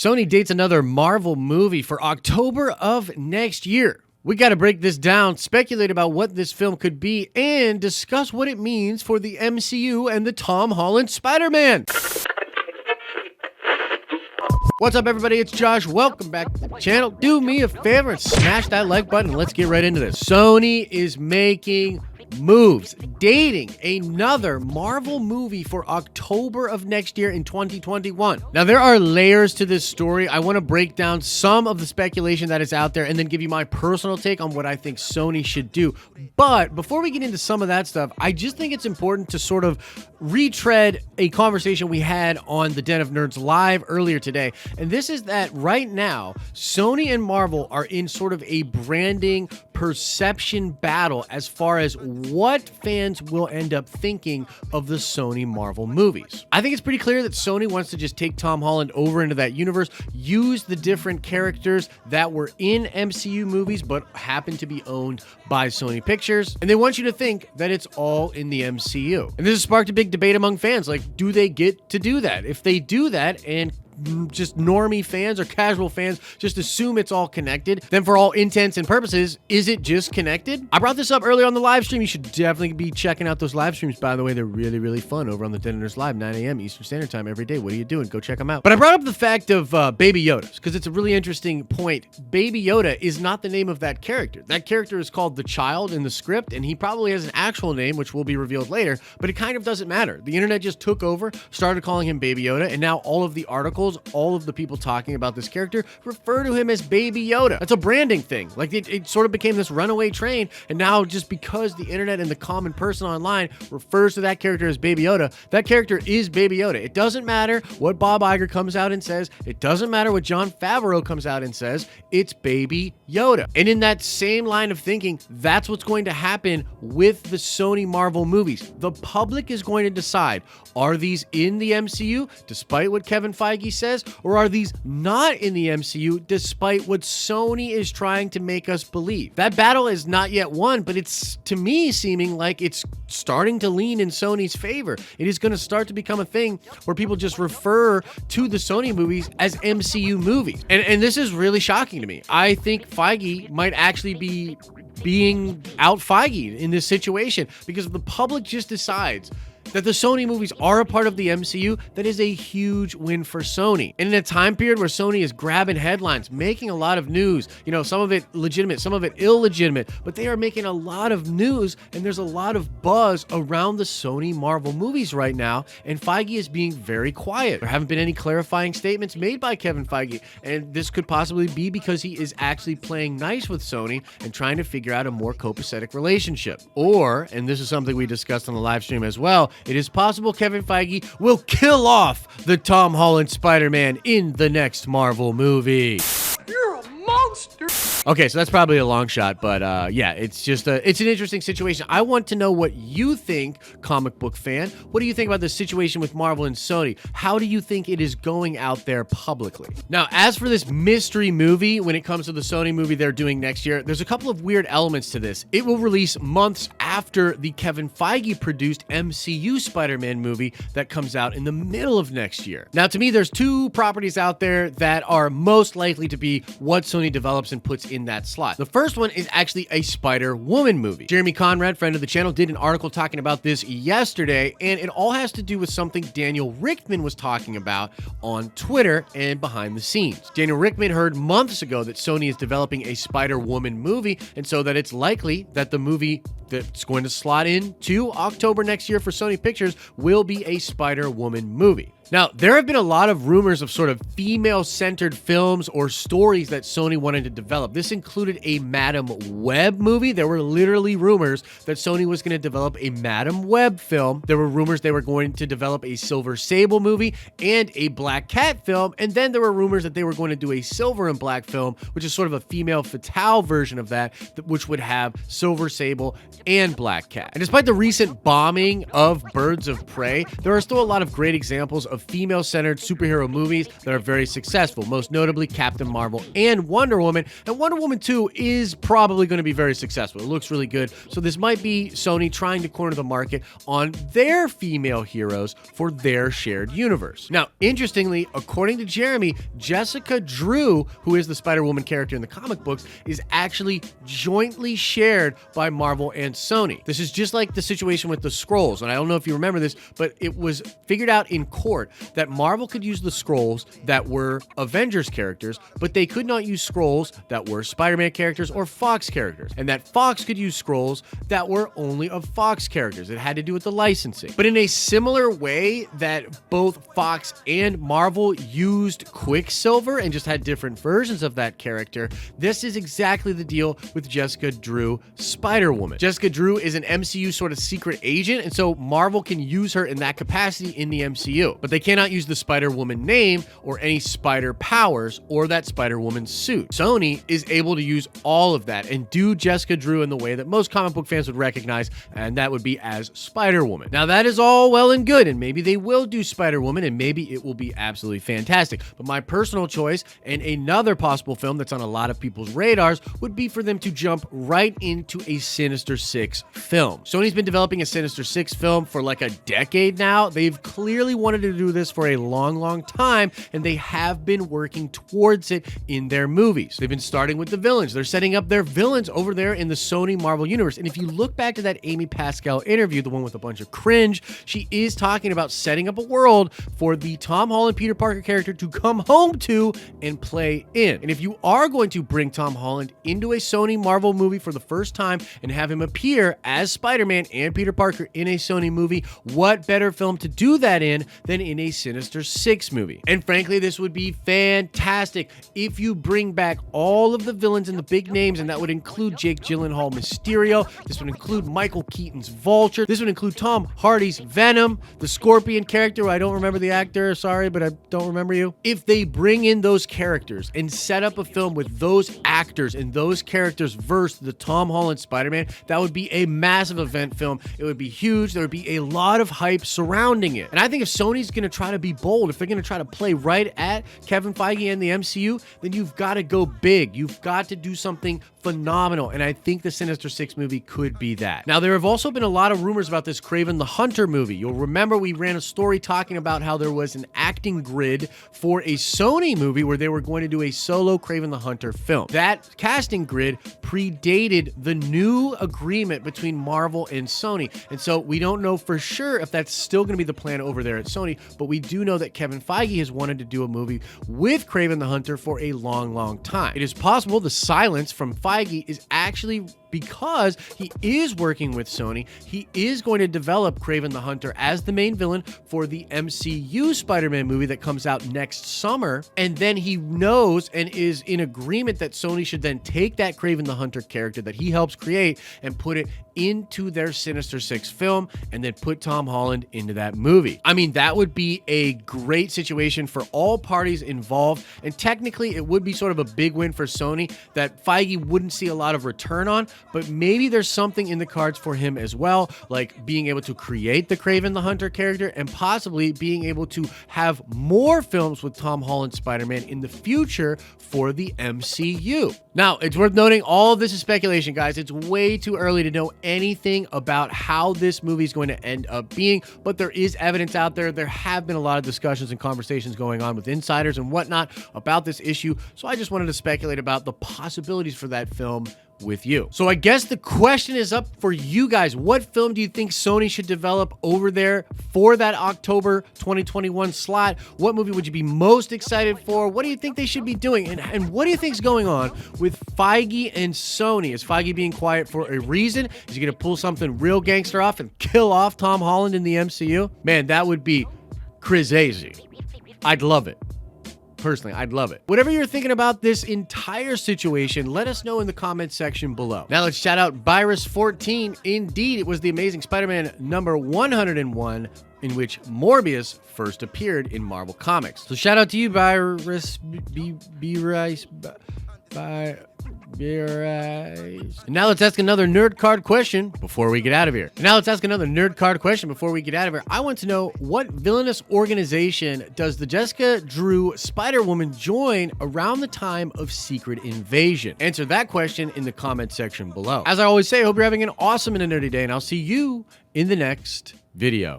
Sony dates another Marvel movie for October of next year. We got to break this down, speculate about what this film could be, and discuss what it means for the MCU and the Tom Holland Spider-Man. What's up, everybody? It's Josh. Welcome back to the channel. Do me a favor and smash that like button. Let's get right into this. Sony is making moves, dating another Marvel movie for October of next year in 2021. Now, there are layers to this story. I want to break down some of the speculation that is out there and then give you my personal take on what I think Sony should do. But before we get into some of that stuff, I just think it's important to sort of retread a conversation we had on the Den of Nerds Live earlier today. And this is that right now, Sony and Marvel are in sort of a branding perception battle as far as what fans will end up thinking of the Sony Marvel movies. I think it's pretty clear that Sony wants to just take Tom Holland over into that universe, use the different characters that were in MCU movies but happen to be owned by Sony Pictures, and they want you to think that it's all in the MCU. And this has sparked a big debate among fans, like, do they get to do that? If they do that and just normie fans or casual fans just assume it's all connected, then for all intents and purposes, is it just connected? I brought this up earlier on the live stream. You should definitely be checking out those live streams, by the way. They're really, really fun over on the Den of Nerds Live, 9 a.m. Eastern Standard Time every day. What are you doing? Go check them out. But I brought up the fact of Baby Yoda because it's a really interesting point. Baby Yoda is not the name of that character. That character is called the Child in the script, and he probably has an actual name, which will be revealed later, but it kind of doesn't matter. The internet just took over, started calling him Baby Yoda, and now all of the articles, all of the people talking about this character refer to him as Baby Yoda. That's a branding thing. Like, it sort of became this runaway train, and now just because the internet and the common person online refers to that character as Baby Yoda, that character is Baby Yoda. It doesn't matter what Bob Iger comes out and says. It doesn't matter what Jon Favreau comes out and says. It's Baby Yoda. And in that same line of thinking, that's what's going to happen with the Sony Marvel movies. The public is going to decide, are these in the MCU, despite what Kevin Feige says, or are these not in the MCU, despite what Sony is trying to make us believe? That battle is not yet won, but it's, to me, seeming like it's starting to lean in Sony's favor. It is going to start to become a thing where people just refer to the Sony movies as MCU movies. And this is really shocking to me. I think Feige might actually be being out Feige in this situation, because if the public just decides that the Sony movies are a part of the MCU, that is a huge win for Sony. And in a time period where Sony is grabbing headlines, making a lot of news, you know, some of it legitimate, some of it illegitimate, but they are making a lot of news, and there's a lot of buzz around the Sony Marvel movies right now, and Feige is being very quiet. There haven't been any clarifying statements made by Kevin Feige, and this could possibly be because he is actually playing nice with Sony and trying to figure out a more copacetic relationship. Or, and this is something we discussed on the live stream as well, it is possible Kevin Feige will kill off the Tom Holland Spider-Man in the next Marvel movie. You're a monster! Okay, so that's probably a long shot, but yeah, it's an interesting situation. I want to know what you think, comic book fan. What do you think about the situation with Marvel and Sony? How do you think it is going out there publicly? Now, as for this mystery movie, when it comes to the Sony movie they're doing next year, there's a couple of weird elements to this. It will release months after the Kevin Feige produced MCU Spider-Man movie that comes out in the middle of next year. Now, to me, there's two properties out there that are most likely to be what Sony develops and puts in that slot. The first one is actually a Spider-Woman movie. Jeremy Conrad, friend of the channel, did an article talking about this yesterday, and it all has to do with something Daniel Richtman was talking about on Twitter and behind the scenes. Daniel Richtman heard months ago that Sony is developing a Spider-Woman movie, and so that it's likely that the movie that's going to slot into October next year for Sony Pictures will be a Spider-Woman movie. Now, there have been a lot of rumors of sort of female-centered films or stories that Sony wanted to develop. This included a Madam Web movie. There were literally rumors that Sony was going to develop a Madam Web film. There were rumors they were going to develop a Silver Sable movie and a Black Cat film. And then there were rumors that they were going to do a Silver and Black film, which is sort of a female fatale version of that, which would have Silver Sable and Black Cat. And despite the recent bombing of Birds of Prey, there are still a lot of great examples of female-centered superhero movies that are very successful, most notably Captain Marvel and Wonder Woman. And Wonder Woman 2 is probably going to be very successful. It looks really good. So this might be Sony trying to corner the market on their female heroes for their shared universe. Now, interestingly, according to Jeremy, Jessica Drew, who is the Spider-Woman character in the comic books, is actually jointly shared by Marvel and Sony. This is just like the situation with the Skrulls, and I don't know if you remember this, but it was figured out in court that Marvel could use the Skrulls that were Avengers characters, but they could not use Skrulls that were Spider-Man characters or Fox characters, and that Fox could use Skrulls that were only of Fox characters. It had to do with the licensing. But in a similar way that both Fox and Marvel used Quicksilver and just had different versions of that character, this is exactly the deal with Jessica Drew, Spider-Woman. Jessica Drew is an MCU sort of secret agent, and so Marvel can use her in that capacity in the MCU, but they cannot use the Spider-Woman name or any spider powers or that Spider-Woman suit. Sony is able to use all of that and do Jessica Drew in the way that most comic book fans would recognize, and that would be as Spider-Woman. Now, that is all well and good, and maybe they will do Spider-Woman, and maybe it will be absolutely fantastic. But my personal choice, and another possible film that's on a lot of people's radars, would be for them to jump right into a Sinister Six film. Sony's been developing a Sinister Six film for like a decade now. They've clearly wanted to do this for a long, long time, and they have been working towards it in their movies. They've been starting with the villains. They're setting up their villains over there in the Sony Marvel universe. And if you look back to that Amy Pascal interview, the one with a bunch of cringe, she is talking about setting up a world for the Tom Holland Peter Parker character to come home to and play in. And if you are going to bring Tom Holland into a Sony Marvel movie for the first time and have him appear as Spider-Man and Peter Parker in a Sony movie, what better film to do that in than in a Sinister Six movie? And frankly, this would be fantastic if you bring back all of the villains and the big names, and that would include Jake Gyllenhaal Mysterio. This would include Michael Keaton's Vulture. This would include Tom Hardy's Venom, the Scorpion character. I don't remember the actor, sorry, but I don't remember you. If they bring in those characters and set up a film with those actors and those characters versus the Tom Holland Spider-Man, that would be a massive event film. It would be huge. There would be a lot of hype surrounding it. And I think if Sony's going to try to be bold, if they're going to try to play right at Kevin Feige and the MCU, then you've got to go big. You've got to do something phenomenal, and I think the Sinister Six movie could be that. Now, there have also been a lot of rumors about this Kraven the Hunter movie. You'll remember we ran a story talking about how there was an acting grid for a Sony movie where they were going to do a solo Kraven the Hunter film. That casting grid predated the new agreement between Marvel and Sony, and so we don't know for sure if that's still going to be the plan over there at Sony, but we do know that Kevin Feige has wanted to do a movie with Kraven the Hunter for a long, long time. It is possible the silence from Feige is actually because he is working with Sony. He is going to develop Kraven the Hunter as the main villain for the MCU Spider-Man movie that comes out next summer. And then he knows and is in agreement that Sony should then take that Kraven the Hunter character that he helps create and put it into their Sinister Six film and then put Tom Holland into that movie. I mean, that would be a great situation for all parties involved. And technically, it would be sort of a big win for Sony that Feige wouldn't see a lot of return on, but maybe there's something in the cards for him as well, like being able to create the Kraven the Hunter character and possibly being able to have more films with Tom Holland Spider-Man in the future for the MCU. Now, it's worth noting all of this is speculation, guys. It's way too early to know anything about how this movie is going to end up being, but there is evidence out there. There have been a lot of discussions and conversations going on with insiders and whatnot about this issue, so I just wanted to speculate about the possibilities for that film with you. So I guess the question is up for you guys. What film do you think Sony should develop over there for that October 2021 slot? What movie would you be most excited for? What do you think they should be doing? And what do you think is going on with Feige and Sony? Is Feige being quiet for a reason? Is he going to pull something real gangster off and kill off Tom Holland in the MCU? Man, that would be crazy. I'd love it. Personally, I'd love it. Whatever you're thinking about this entire situation, let us know in the comments section below. Now let's shout out Virus14. Indeed, it was the Amazing Spider-Man number 101 in which Morbius first appeared in Marvel Comics. So shout out to you, Virus. your eyes. And now let's ask another nerd card question before we get out of here. I want to know, what villainous organization does the Jessica Drew Spider-Woman join around the time of Secret Invasion? Answer that question in the comment section below. As I always say, I hope you're having an awesome and a nerdy day, and I'll see you in the next video.